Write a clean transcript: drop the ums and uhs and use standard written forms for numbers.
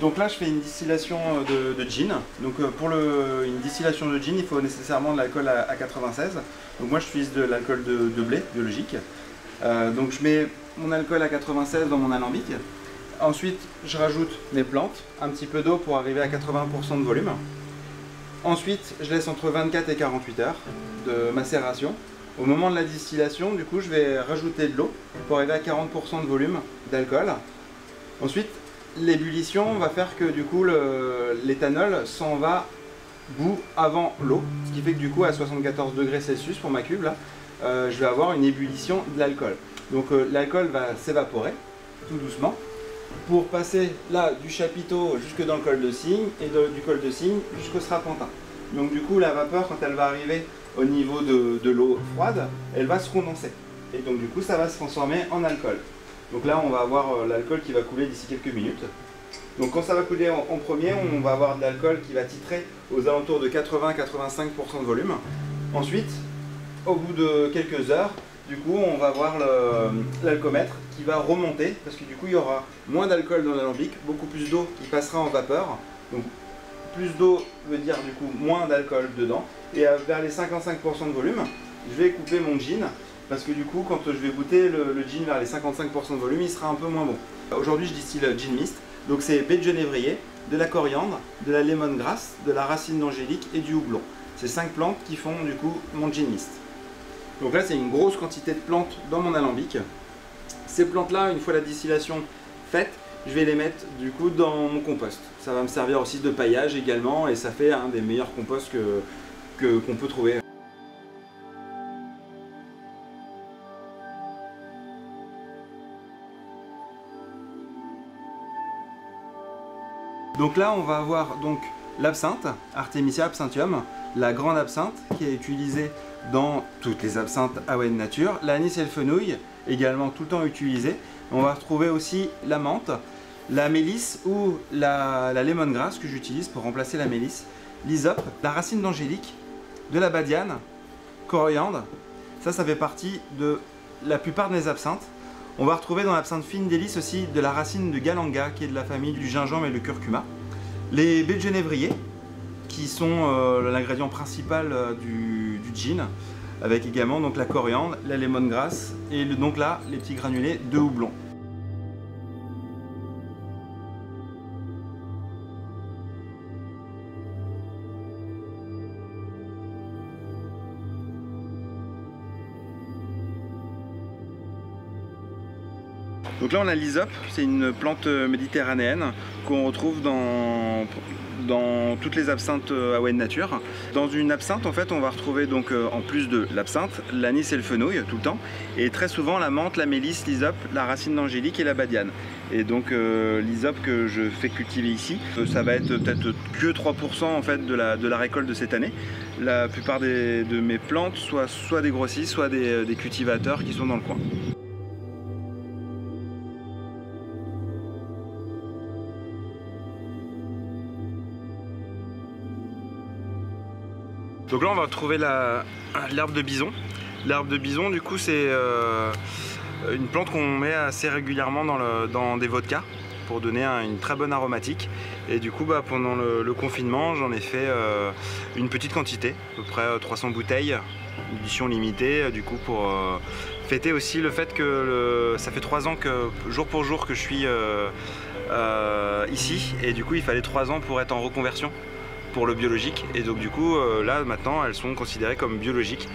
Donc là je fais une distillation de gin. Donc pour une distillation de gin il faut nécessairement de l'alcool à 96. Donc moi je utilise de l'alcool de blé biologique. Donc je mets mon alcool à 96 dans mon alambic. Ensuite je rajoute mes plantes, un petit peu d'eau pour arriver à 80% de volume. Ensuite je laisse entre 24 et 48 heures de macération. Au moment de la distillation du coup je vais rajouter de l'eau pour arriver à 40% de volume d'alcool. Ensuite l'ébullition va faire que du coup l'éthanol s'en va bout avant l'eau, ce qui fait que du coup à 74 degrés Celsius pour ma cube là, je vais avoir une ébullition de l'alcool. Donc l'alcool va s'évaporer tout doucement pour passer là du chapiteau jusque dans le col de cygne et du col de cygne jusqu'au strapontin. Donc du coup la vapeur quand elle va arriver au niveau de l'eau froide, elle va se condenser et donc du coup ça va se transformer en alcool. Donc là on va avoir l'alcool qui va couler d'ici quelques minutes. Donc quand ça va couler en premier, on va avoir de l'alcool qui va titrer aux alentours de 80-85% de volume. Ensuite, au bout de quelques heures, du coup on va avoir l'alcomètre qui va remonter parce que du coup il y aura moins d'alcool dans l'alambic, beaucoup plus d'eau qui passera en vapeur. Donc plus d'eau veut dire du coup moins d'alcool dedans. Et vers les 55% de volume, je vais couper mon gin. Parce que du coup, quand je vais goûter le gin vers les 55% de volume, il sera un peu moins bon. Aujourd'hui, je distille gin mist. Donc c'est baie de genévrier, de la coriandre, de la lemongrass, de la racine d'angélique et du houblon. C'est 5 plantes qui font du coup mon gin mist. Donc là, c'est une grosse quantité de plantes dans mon alambic. Ces plantes-là, une fois la distillation faite, je vais les mettre du coup dans mon compost. Ça va me servir aussi de paillage également et ça fait un des meilleurs composts qu'on peut trouver. Donc là on va avoir donc l'absinthe, Artemisia absinthium, la grande absinthe qui est utilisée dans toutes les absinthes AON Nature, l'anis et le fenouil également tout le temps utilisé. On va retrouver aussi la menthe, la mélisse ou la lemongrass que j'utilise pour remplacer la mélisse, l'hysope, la racine d'angélique, de la badiane, coriandre. Ça fait partie de la plupart de mes absinthes. On va retrouver dans l'absinthe fine délice aussi de la racine de galanga qui est de la famille du gingembre et le curcuma. Les baies de genévrier qui sont l'ingrédient principal du gin avec également donc la coriandre, la lemongrass et donc là les petits granulés de houblon. Donc là on a l'hysope, c'est une plante méditerranéenne qu'on retrouve dans toutes les absinthes AON Nature. Dans une absinthe en fait on va retrouver donc en plus de l'absinthe, l'anis et le fenouil tout le temps. Et très souvent la menthe, la mélisse, l'hysope, la racine d'angélique et la badiane. Et donc l'hysope que je fais cultiver ici, ça va être peut-être que 3% en fait de la récolte de cette année. La plupart de mes plantes, soit des grossistes, soit des cultivateurs qui sont dans le coin. Donc là on va trouver l'herbe de bison. L'herbe de bison du coup c'est une plante qu'on met assez régulièrement dans des vodkas pour donner une très bonne aromatique. Et du coup pendant le confinement j'en ai fait une petite quantité, à peu près 300 bouteilles, édition limitée du coup pour fêter aussi le fait que ça fait 3 ans que jour pour jour que je suis ici et du coup il fallait 3 ans pour être en reconversion pour le biologique et donc du coup là maintenant elles sont considérées comme biologiques.